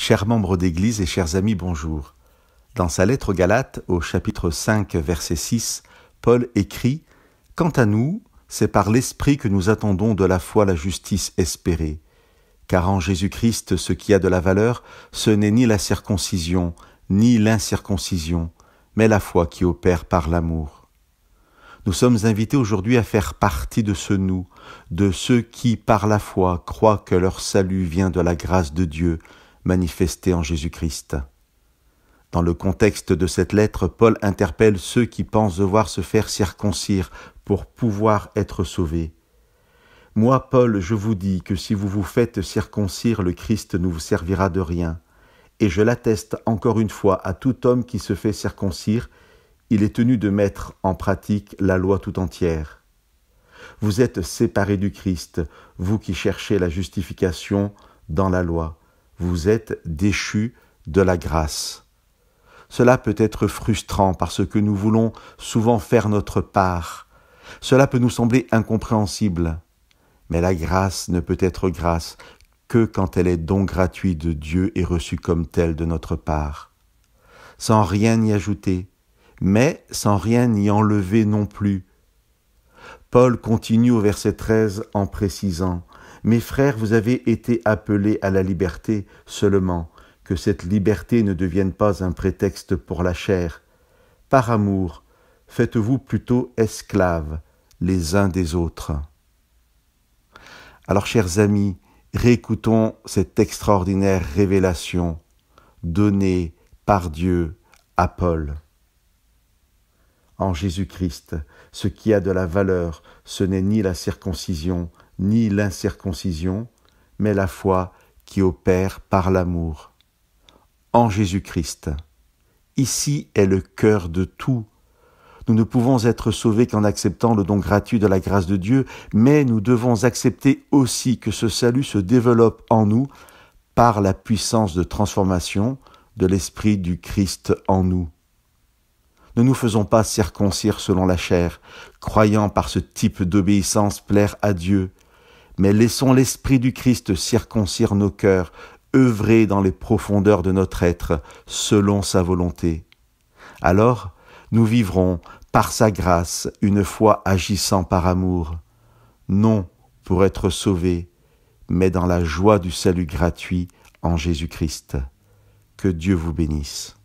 Chers membres d'Église et chers amis, bonjour. Dans sa lettre aux Galates, au chapitre 5, verset 6, Paul écrit « Quant à nous, c'est par l'Esprit que nous attendons de la foi la justice espérée. Car en Jésus-Christ, ce qui a de la valeur, ce n'est ni la circoncision, ni l'incirconcision, mais la foi qui opère par l'amour. » Nous sommes invités aujourd'hui à faire partie de ce nous, de ceux qui, par la foi, croient que leur salut vient de la grâce de Dieu, manifestée en Jésus-Christ. Dans le contexte de cette lettre, Paul interpelle ceux qui pensent devoir se faire circoncire pour pouvoir être sauvés. « Moi, Paul, je vous dis que si vous vous faites circoncire, le Christ ne vous servira de rien. Et je l'atteste encore une fois à tout homme qui se fait circoncire, il est tenu de mettre en pratique la loi tout entière. Vous êtes séparés du Christ, vous qui cherchez la justification dans la loi. Vous êtes déchus de la grâce. » Cela peut être frustrant parce que nous voulons souvent faire notre part. Cela peut nous sembler incompréhensible. Mais la grâce ne peut être grâce que quand elle est don gratuit de Dieu et reçue comme telle de notre part. Sans rien y ajouter, mais sans rien y enlever non plus. Paul continue au verset 13 en précisant « Mes frères, vous avez été appelés à la liberté, seulement que cette liberté ne devienne pas un prétexte pour la chair. Par amour, faites-vous plutôt esclaves les uns des autres. » Alors, chers amis, réécoutons cette extraordinaire révélation donnée par Dieu à Paul. En Jésus-Christ, ce qui a de la valeur, ce n'est ni la circoncision, ni l'incirconcision, mais la foi qui opère par l'amour. En Jésus-Christ. Ici est le cœur de tout. Nous ne pouvons être sauvés qu'en acceptant le don gratuit de la grâce de Dieu, mais nous devons accepter aussi que ce salut se développe en nous par la puissance de transformation de l'Esprit du Christ en nous. Ne nous faisons pas circoncire selon la chair, croyant par ce type d'obéissance plaire à Dieu, mais laissons l'Esprit du Christ circoncire nos cœurs, œuvrer dans les profondeurs de notre être, selon sa volonté. Alors, nous vivrons, par sa grâce, une foi agissant par amour, non pour être sauvés, mais dans la joie du salut gratuit en Jésus-Christ. Que Dieu vous bénisse.